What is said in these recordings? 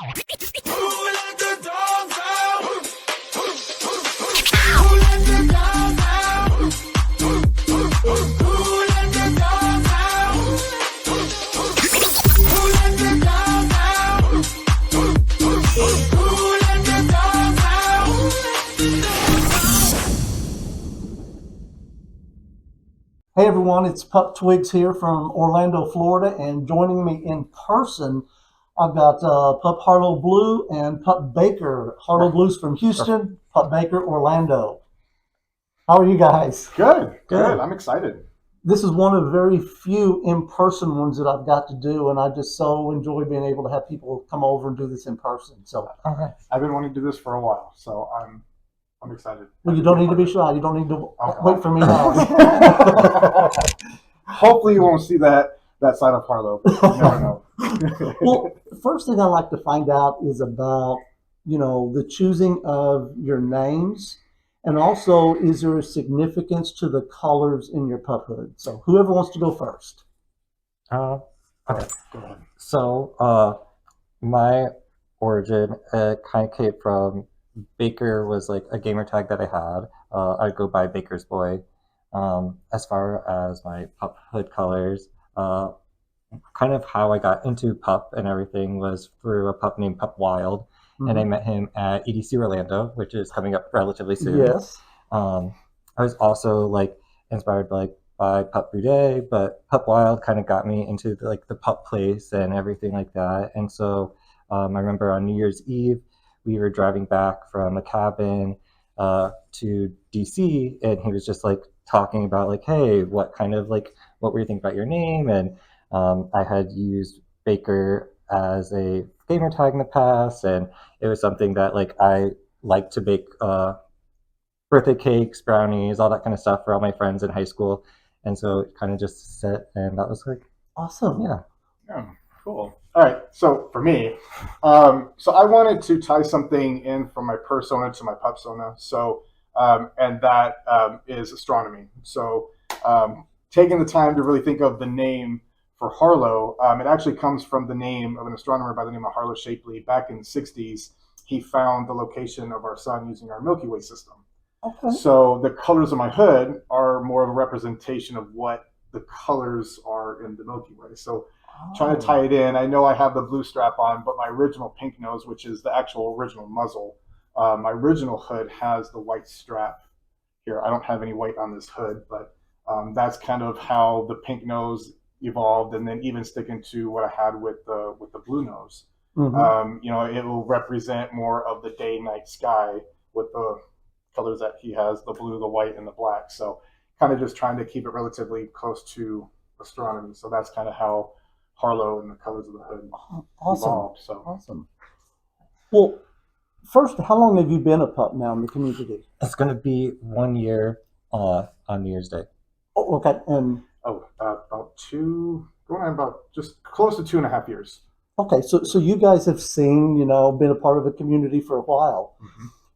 Hey everyone, it's Pup Twigs here from Orlando, Florida, and joining me in person, I've got Pup Harlow Blu and Pup Baker. Harlow Blu's from Houston, Pup Baker, Orlando. How are you guys? Good. I'm excited. This is one of very few in-person ones that I've got to do, and I just so enjoy being able to have people come over and do this in person. So, I've been wanting to do this for a while, so I'm excited. Well, you don't need to be shy. You don't need to wait for me now. Hopefully you won't see that side of Harlow. You never know. Well, the first thing I like to find out is about, the choosing of your names, and also is there a significance to the colors in your pup hood? So whoever wants to go first. Okay. Go ahead. So, my origin kind of came from Baker was like a gamer tag that I had. I'd go by Baker's Boy. As far as my pup hood colors, kind of how I got into pup and everything was through a pup named Pup Wild, and I met him at EDC Orlando, which is coming up relatively soon. Yes. I was also like inspired by Pup Boudet, but Pup Wild kind of got me into the pup place and everything like that. And so I remember on New Year's Eve, we were driving back from a cabin to DC, and he was just like talking about like, hey, what were you thinking about your name? And I had used Baker as a gamer tag in the past, and it was something that like I like to bake birthday cakes, brownies, all that kind of stuff for all my friends in high school. And so it kind of just set, and that was like awesome. Yeah. Oh, cool. All right. So for me, so I wanted to tie something in from my persona to my pupsona. So, and that is astronomy. So, taking the time to really think of the name for Harlow, it actually comes from the name of an astronomer by the name of Harlow Shapley. Back in the 60s, he found the location of our sun using our Milky Way system. Okay. So the colors of my hood are more of a representation of what the colors are in the Milky Way. So trying to tie it in, I know I have the blue strap on, but my original pink nose, which is the actual original muzzle, my original hood has the white strap here. I don't have any white on this hood, but that's kind of how the pink nose evolved, and then even sticking to what I had with the blue nose. It will represent more of the day-night sky with the colors that he has, the blue, the white, and the black. So kind of just trying to keep it relatively close to astronomy. So that's kind of how Harlow and the colors of the hood evolved. So awesome. Well, first, how long have you been a pup now in the community? It's going to be 1 year on New Year's Day. Oh, okay. And about just close to 2.5 years. Okay, so you guys have seen, been a part of the community for a while.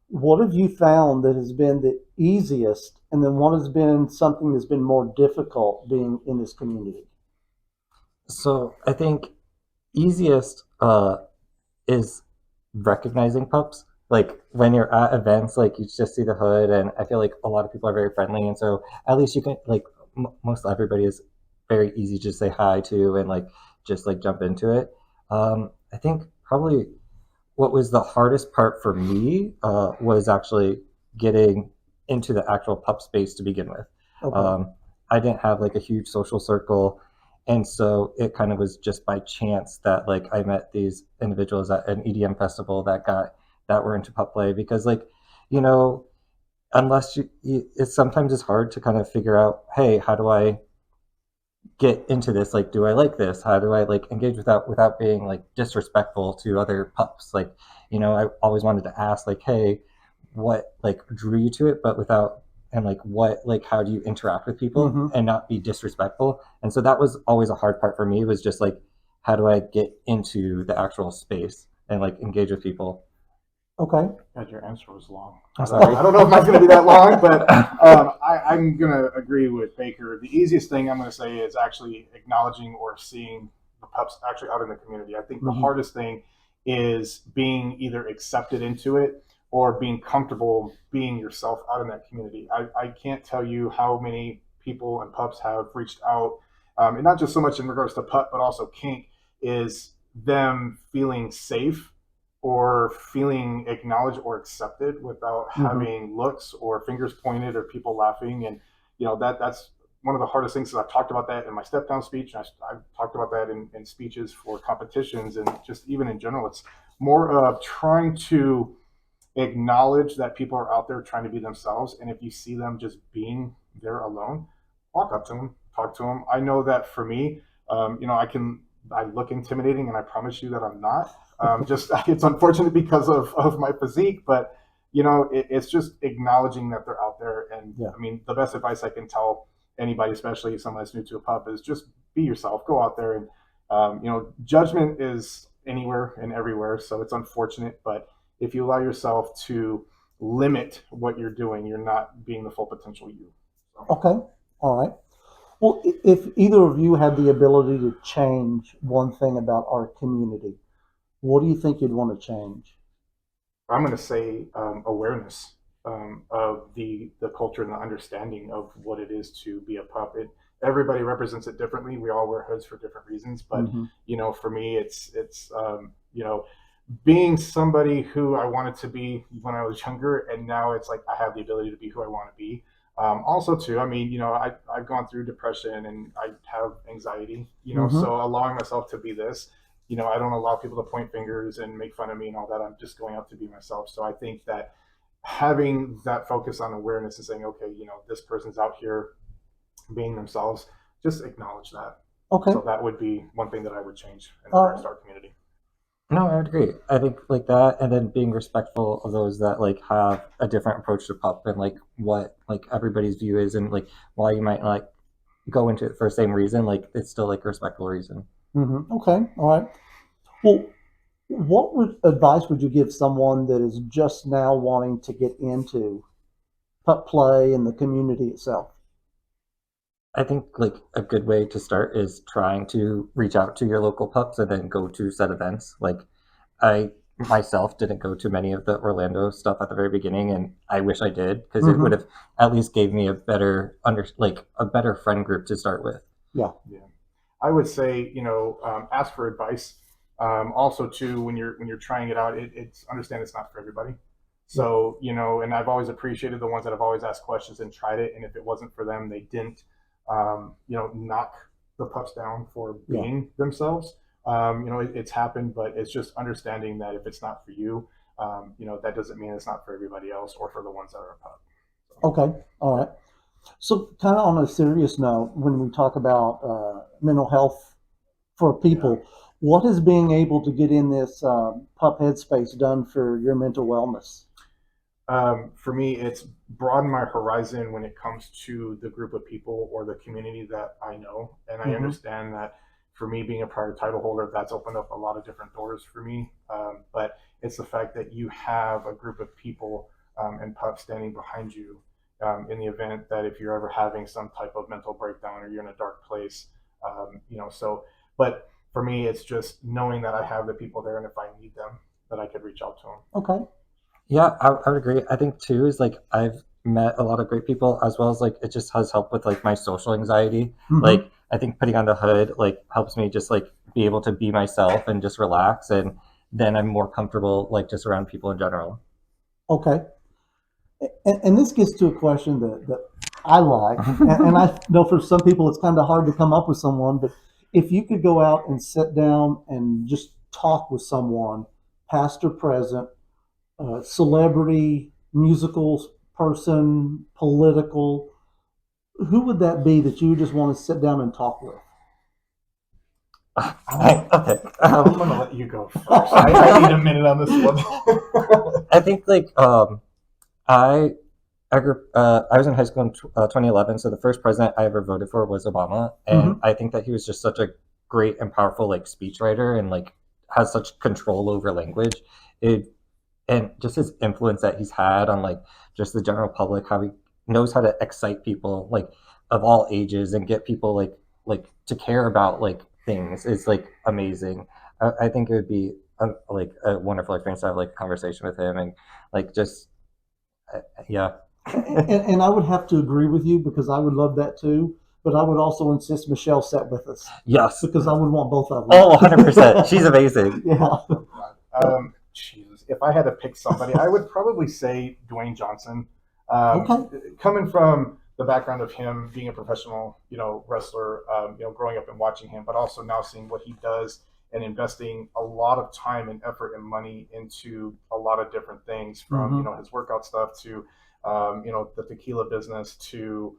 What have you found that has been the easiest, and then what has been something that's been more difficult being in this community? So I think easiest is recognizing pups. Like when you're at events, like you just see the hood, and I feel like a lot of people are very friendly, and so at least you can most everybody is very easy to say hi to and just jump into it. I think probably what was the hardest part for me was actually getting into the actual pup space to begin with. Okay. I didn't have a huge social circle, and so it kind of was just by chance that I met these individuals at an EDM festival that were into pup play, because unless it's sometimes it's hard to kind of figure out, hey, how do I get into this? Do I like this? How do I engage without being disrespectful to other pups? I always wanted to ask hey, what drew you to it, but without, and what how do you interact with people and not be disrespectful? And so that was always a hard part for me, was just how do I get into the actual space and engage with people? Okay. God, your answer was long. I'm sorry. I don't know if mine's going to be that long, but I'm going to agree with Baker. The easiest thing I'm going to say is actually acknowledging or seeing the pups actually out in the community. I think the hardest thing is being either accepted into it or being comfortable being yourself out in that community. I can't tell you how many people and pups have reached out, and not just so much in regards to pup, but also kink, is them feeling safe or feeling acknowledged or accepted without having looks or fingers pointed or people laughing. And that's one of the hardest things. I've talked about that in my step down speech. I've talked about that in speeches for competitions, and just even in general. It's more of trying to acknowledge that people are out there trying to be themselves. And if you see them just being there alone, walk up to them, talk to them. I know that for me, I look intimidating, and I promise you that I'm not. Just it's unfortunate because of my physique, but it's just acknowledging that they're out there. And Yeah. I mean, the best advice I can tell anybody, especially someone that's new to a pup, is just be yourself. Go out there, and judgment is anywhere and everywhere. So it's unfortunate, but if you allow yourself to limit what you're doing, you're not being the full potential you. So. Okay. All right. Well, if either of you had the ability to change one thing about our community, what do you think you'd want to change? I'm going to say awareness of the culture and the understanding of what it is to be a pup. Everybody represents it differently. We all wear hoods for different reasons, but for me, it's being somebody who I wanted to be when I was younger, and now it's like I have the ability to be who I want to be. Also, too, I mean, I've gone through depression and I have anxiety, so allowing myself to be this, I don't allow people to point fingers and make fun of me and all that. I'm just going out to be myself. So I think that having that focus on awareness and saying, okay, this person's out here being themselves, just acknowledge that. Okay. So that would be one thing that I would change in regards to our community. No, I would agree. I think like that, and then being respectful of those that like have a different approach to pup and like what like everybody's view is, and like why you might like go into it for the same reason. Like it's still like a respectful reason. Okay. All right. Well, what advice would you give someone that is just now wanting to get into pup play and the community itself? I think like a good way to start is trying to reach out to your local pups and then go to set events. Like I myself didn't go to many of the Orlando stuff at the very beginning, and I wish I did because it would have at least gave me a better a better friend group to start with. Yeah. I would say, ask for advice. Also, too, when you're trying it out, it's understand it's not for everybody. So, and I've always appreciated the ones that have always asked questions and tried it. And if it wasn't for them, they didn't, knock the pups down for being themselves. It's happened, but it's just understanding that if it's not for you, that doesn't mean it's not for everybody else or for the ones that are a pup. So. Okay. All right. So, kind of on a serious note, when we talk about mental health for people, what is being able to get in this pup headspace done for your mental wellness? For me, it's broadened my horizon when it comes to the group of people or the community that I know. And I understand that for me, being a prior title holder, that's opened up a lot of different doors for me. But it's the fact that you have a group of people and pups standing behind you in the event that if you're ever having some type of mental breakdown or you're in a dark place, but for me, it's just knowing that I have the people there, and if I need them, that I could reach out to them. Okay. Yeah, I would agree. I think too is like I've met a lot of great people, as well as like it just has helped with like my social anxiety. Like I think putting on the hood like helps me just like be able to be myself and just relax, and then I'm more comfortable like just around people in general. Okay. And this gets to a question that I like, and I know for some people it's kind of hard to come up with someone, but if you could go out and sit down and just talk with someone, past or present, celebrity, musical person, political, who would that be that you just want to sit down and talk with? Okay. I'm gonna let you go first. I need a minute on this one. I think like I was in high school in 2011, so the first president I ever voted for was Obama, and I think that he was just such a great and powerful like speechwriter and like has such control over language. And just his influence that he's had on like just the general public, how he knows how to excite people like of all ages and get people like to care about like things is like amazing. I think it would be like a wonderful experience to have like a conversation with him and like just yeah. And I would have to agree with you because I would love that too. But I would also insist Michelle sat with us Yes. because I would want both of them. Oh, 100%. She's amazing. Yeah. Jesus, if I had to pick somebody, I would probably say Dwayne Johnson. Okay. Coming from the background of him being a professional, wrestler, growing up and watching him, but also now seeing what he does and investing a lot of time and effort and money into a lot of different things, from his workout stuff to the tequila business to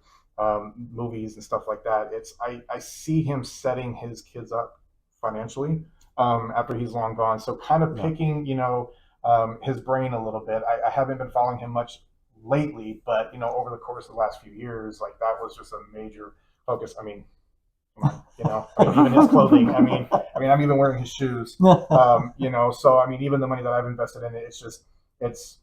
movies and stuff like that. I see him setting his kids up financially after he's long gone. So kind of picking his brain a little bit. I haven't been following him much lately, but over the course of the last few years, like that was just a major focus. I mean, even his clothing. I mean, I'm even wearing his shoes. So I mean, even the money that I've invested in it, it's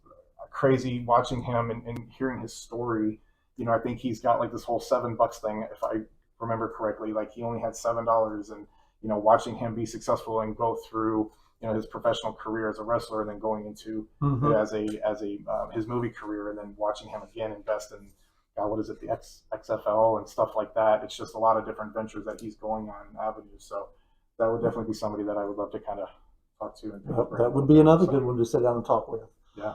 crazy watching him and hearing his story. I think he's got like this whole $7 thing, if I remember correctly. Like he only had $7, and watching him be successful and go through his professional career as a wrestler, and then going into it as a his movie career, and then watching him again invest in what is it, the XFL and stuff like that. It's just a lot of different ventures that he's going on avenues. So that would definitely be somebody that I would love to kind of talk to. And that would be another good one to sit down and talk with. Yeah.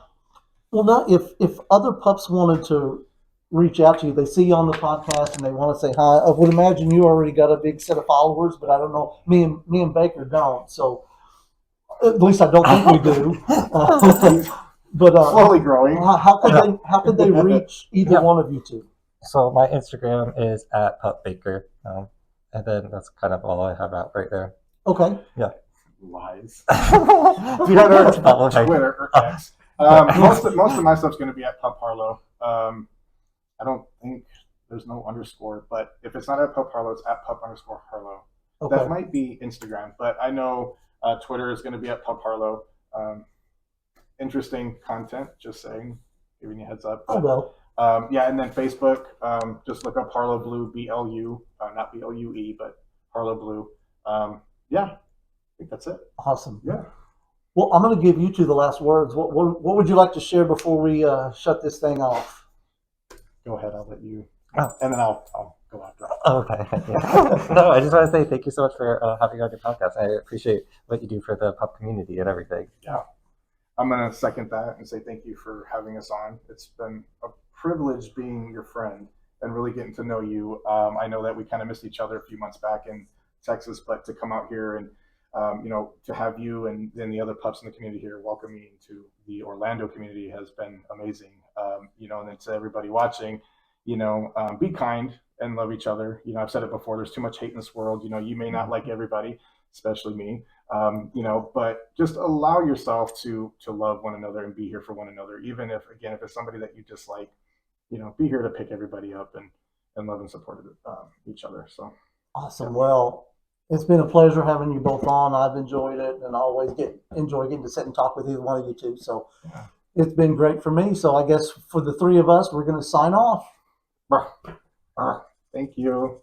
Well, now if other pups wanted to reach out to you, they see you on the podcast and they want to say hi. I would imagine you already got a big set of followers, but I don't know. Me and Baker don't. So at least I don't think we do. But slowly growing. How could they reach either one of you two? So my Instagram is at Pup Baker, and then that's kind of all I have out right there. Okay. Yeah. Lies. You don't know to follow Twitter or X. Most of my stuff's going to be at Pup Harlow. I don't think there's no underscore, but if it's not at Pup Harlow, it's at Pup_Harlow. Okay. That might be Instagram, but I know Twitter is going to be at Pup Harlow. Interesting content, just saying, giving you a heads up. But, yeah, and then Facebook, just look up Harlow Blu, BLU, not BLUE, but Harlow Blu. Yeah, I think that's it. Awesome. Yeah. Well, I'm going to give you two the last words. What would you like to share before we shut this thing off? Go ahead, I'll let you, and then I'll go after. Okay. Yeah. No, I just want to say thank you so much for having me on your podcast. I appreciate what you do for the pup community and everything. Yeah. I'm going to second that and say thank you for having us on. It's been a privilege being your friend and really getting to know you. I know that we kind of missed each other a few months back in Texas, but to come out here and, to have you and then the other pups in the community here welcome me into the Orlando community has been amazing. And then to everybody watching, be kind and love each other. I've said it before, there's too much hate in this world. You may not like everybody, especially me. But just allow yourself to love one another and be here for one another. Even if it's somebody that you dislike, be here to pick everybody up and love and support each other. So awesome. Yeah. Well, it's been a pleasure having you both on. I've enjoyed it, and I always enjoy getting to sit and talk with either one of you two. So it's been great for me. So I guess for the three of us, we're going to sign off. Thank you.